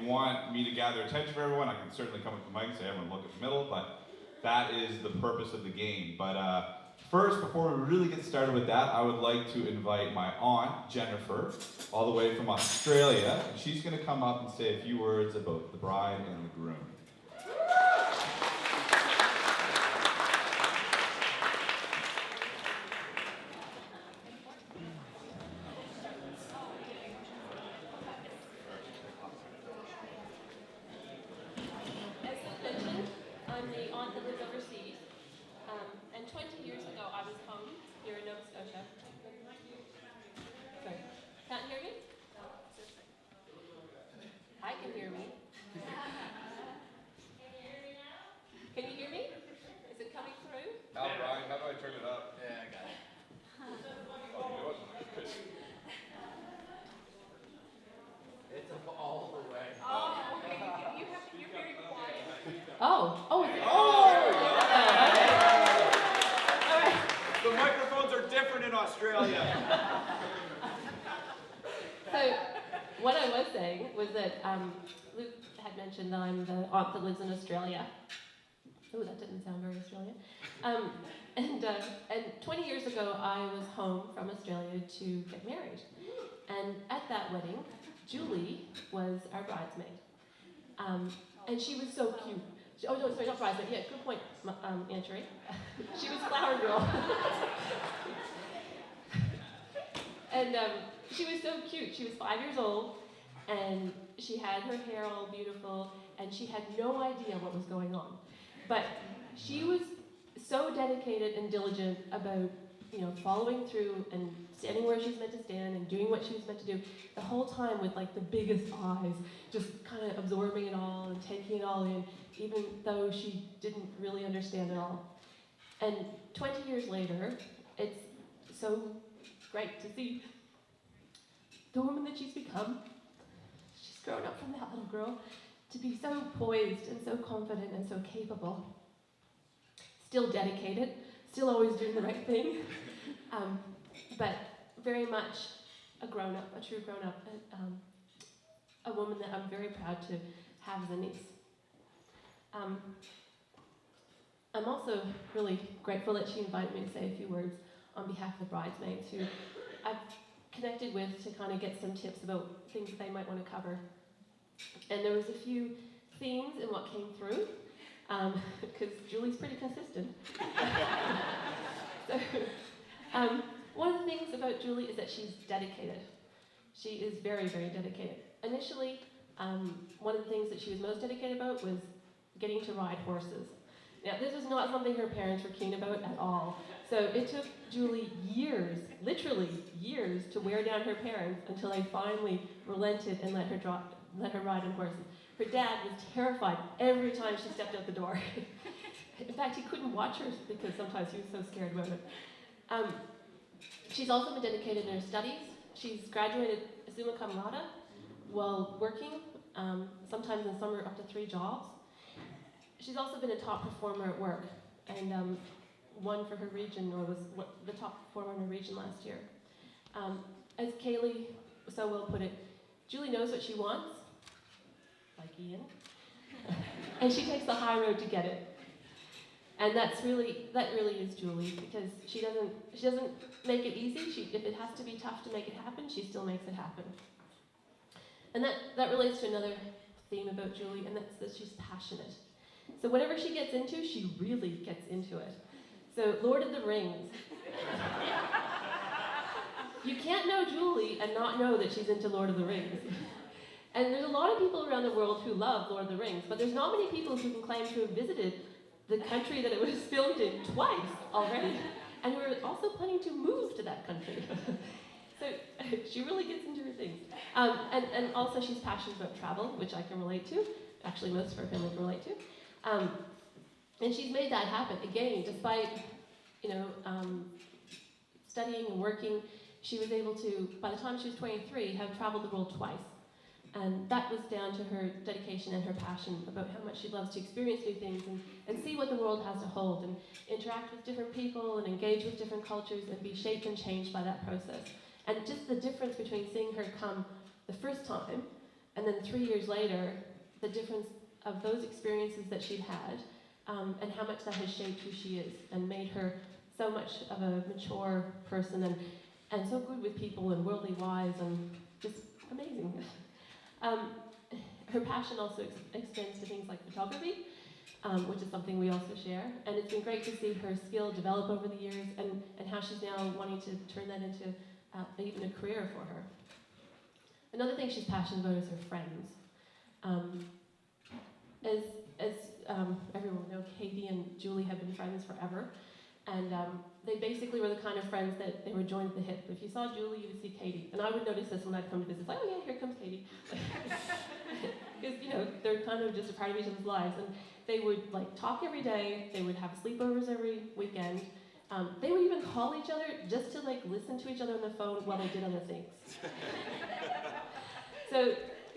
you want me to gather attention for everyone, I can certainly come with the mic and say everyone look at the middle, but that is the purpose of the game. But first, before we really get started with that, I would like to invite my aunt, Jennifer, all the way from Australia, and she's going to come up and say a few words about the bride and the groom. And 20 years ago, I was home here in Nova Scotia. Sorry. Can't hear me? I can hear me. Can you hear me? Is it coming through? Now, Brian, how do I turn it up? Yeah, I got it. It's up all the way. Oh, okay. You're very quiet. Oh, is it? The microphones are different in Australia. So, what I was saying was that Luke had mentioned that I'm the aunt that lives in Australia. Oh, that didn't sound very Australian. And 20 years ago, I was home from Australia to get married. And at that wedding, Julie was our bridesmaid. And she was so cute. Oh, no, sorry, not bridesmaid. Yeah, good point, Aunt Sheree. She was flower girl. And she was so cute. She was 5 years old, and she had her hair all beautiful, and she had no idea what was going on. But she was so dedicated and diligent about, following through and standing where she was meant to stand and doing what she was meant to do the whole time with like the biggest eyes, just kind of absorbing it all and taking it all in, even though she didn't really understand it all. And 20 years later, it's so great to see the woman that she's become. She's grown up from that little girl to be so poised and so confident and so capable. Still dedicated, still always doing the right thing, but very much a grown-up, a true grown-up, a woman that I'm very proud to have as a niece. I'm also really grateful that she invited me to say a few words on behalf of the bridesmaids who I've connected with to kind of get some tips about things that they might want to cover. And there was a few themes in what came through, because Julie's pretty consistent. So, one of the things about Julie is that she's dedicated. She is very, very dedicated. Initially, one of the things that she was most dedicated about was getting to ride horses. Now, this was not something her parents were keen about at all. So it took Julie years, literally years, to wear down her parents until they finally relented and let her ride on horses. Her dad was terrified every time she stepped out the door. In fact, he couldn't watch her because sometimes he was so scared about it. She's also been dedicated in her studies. She's graduated summa cum laude while working, sometimes in summer up to 3 jobs. She's also been a top performer at work and won for her region, or was the top performer in her region last year. As Kaylee so well put it, Julie knows what she wants, like Ian, and she takes the high road to get it. And that really is Julie, because she doesn't make it easy. If it has to be tough to make it happen, she still makes it happen. And that relates to another theme about Julie, and that's that she's passionate. So whatever she gets into, she really gets into it. So Lord of the Rings. You can't know Julie and not know that she's into Lord of the Rings. And there's a lot of people around the world who love Lord of the Rings, but there's not many people who can claim to have visited the country that it was filmed in twice already, and who are also planning to move to that country. So she really gets into her things. And also she's passionate about travel, which I can relate to. Actually, most of her family can relate to. And she's made that happen. Again, despite, studying and working, she was able to, by the time she was 23, have traveled the world twice. And that was down to her dedication and her passion about how much she loves to experience new things and see what the world has to hold and interact with different people and engage with different cultures and be shaped and changed by that process. And just the difference between seeing her come the first time And then 3 years later, the difference of those experiences that she'd had, and how much that has shaped who she is and made her so much of a mature person and so good with people and worldly wise and just amazing. Her passion also extends to things like photography, which is something we also share. And it's been great to see her skill develop over the years and how she's now wanting to turn that into even a career for her. Another thing she's passionate about is her friends. As everyone will know, Katie and Julie have been friends forever. And they basically were the kind of friends that they were joined at the hip. If you saw Julie, you would see Katie. And I would notice this when I'd come to visit. Like, oh yeah, here comes Katie. Because, they're kind of just a part of each other's lives. And they would talk every day. They would have sleepovers every weekend. They would even call each other just to listen to each other on the phone while they did other things. So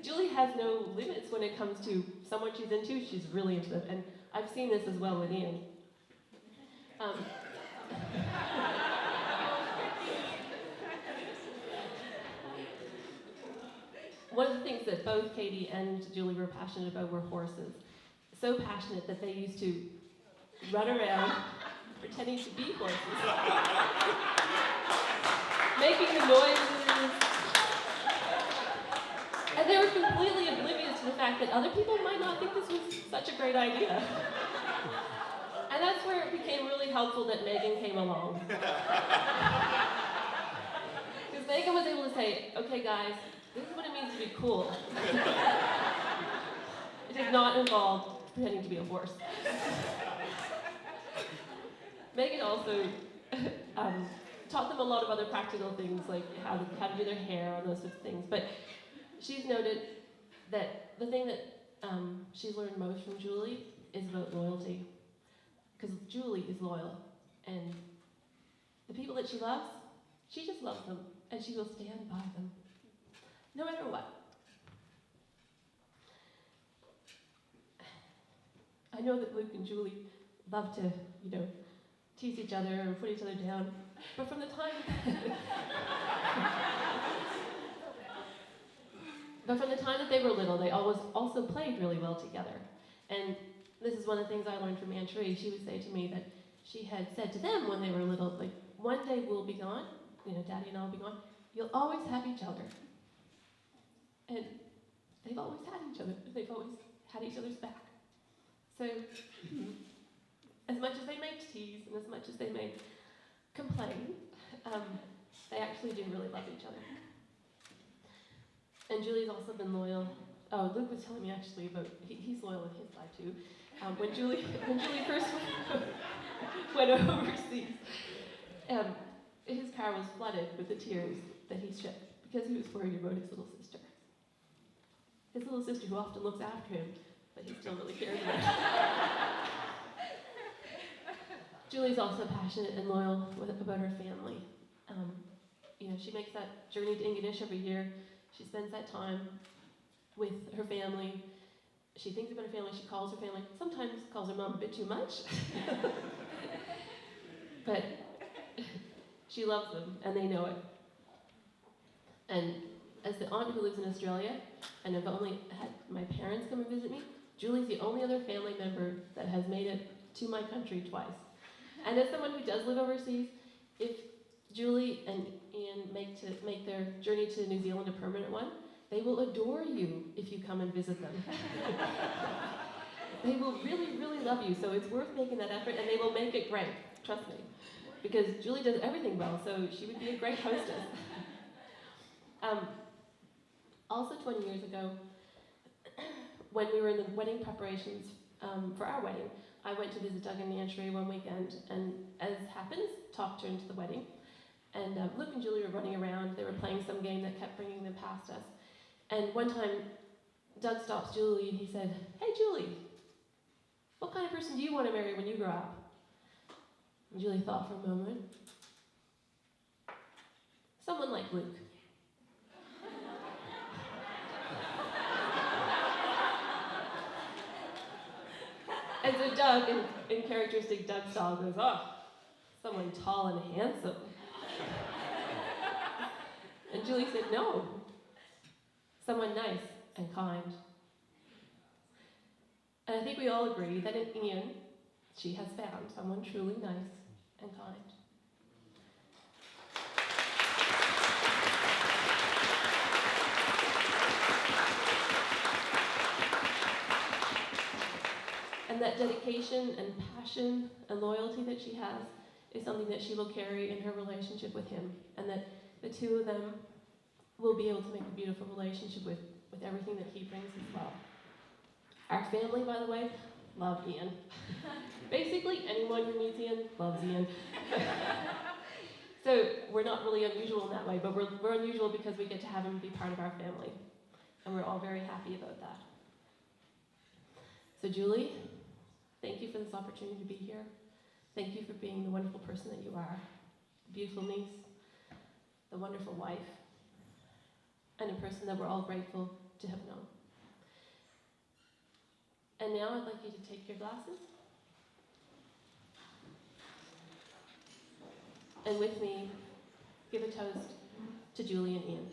Julie has no limits when it comes to someone she's into. She's really into them. And I've seen this as well with Ian. One of the things that both Katie and Julie were passionate about were horses. So passionate that they used to run around pretending to be horses. Making the noises. And they were completely oblivious to the fact that other people might not think this was such a great idea. And that's where it became really helpful that Megan came along. Because Megan was able to say, okay guys, this is what it means to be cool. It does not involve pretending to be a horse. Megan also taught them a lot of other practical things, like how to do their hair and those sorts of things. But she's noted that the thing that she's learned most from Julie is about loyalty. Because Julie is loyal, and the people that she loves, she just loves them, and she will stand by them, no matter what. I know that Luke and Julie love to, tease each other and put each other down, but from the time that they were little, they always also played really well together. And this is one of the things I learned from Aunt Cherie. She would say to me that she had said to them when they were little, one day we'll be gone, Daddy and I will be gone, you'll always have each other. And they've always had each other. They've always had each other's back. So, as much as they may tease and as much as they may complain, they actually do really love each other. And Julie's also been loyal. Oh, Luke was telling me actually about, he's loyal on his side too. When Julie first went overseas, his car was flooded with the tears that he shed because he was worried about his little sister. His little sister who often looks after him, but he still really cares about her. Julie's also passionate and loyal about her family. She makes that journey to Ingonish every year. She spends that time with her family. She thinks about her family, she calls her family, sometimes calls her mom a bit too much. But she loves them, and they know it. And as the aunt who lives in Australia, and I've only had my parents come and visit me, Julie's the only other family member that has made it to my country twice. And as someone who does live overseas, if Julie and Ian make their journey to New Zealand a permanent one, they will adore you if you come and visit them. They will really, really love you, so it's worth making that effort, and they will make it great, trust me. Because Julie does everything well, so she would be a great hostess. Also 20 years ago, when we were in the wedding preparations for our wedding, I went to visit Doug and Aunt Cherie one weekend, and as happens, talked her into the wedding. And Luke and Julie were running around. They were playing some game that kept bringing them past us. And one time, Doug stops Julie and he said, "Hey, Julie, what kind of person do you want to marry when you grow up?" And Julie thought for a moment. Someone like Luke. And so Doug, in characteristic Doug style, goes, "Oh, someone tall and handsome." And Julie said, "No, someone nice and kind. And I think we all agree that in Ian, she has found someone truly nice and kind. And that dedication and passion and loyalty that she has is something that she will carry in her relationship with him, and that the two of them will be able to make a beautiful relationship with everything that he brings as well. Our family, by the way, love Ian. Basically, anyone who meets Ian loves Ian. So we're not really unusual in that way, but we're unusual because we get to have him be part of our family. And we're all very happy about that. So Julie, thank you for this opportunity to be here. Thank you for being the wonderful person that you are, the beautiful niece, the wonderful wife, and a person that we're all grateful to have known. And now I'd like you to take your glasses and with me give a toast to Julie and Ian.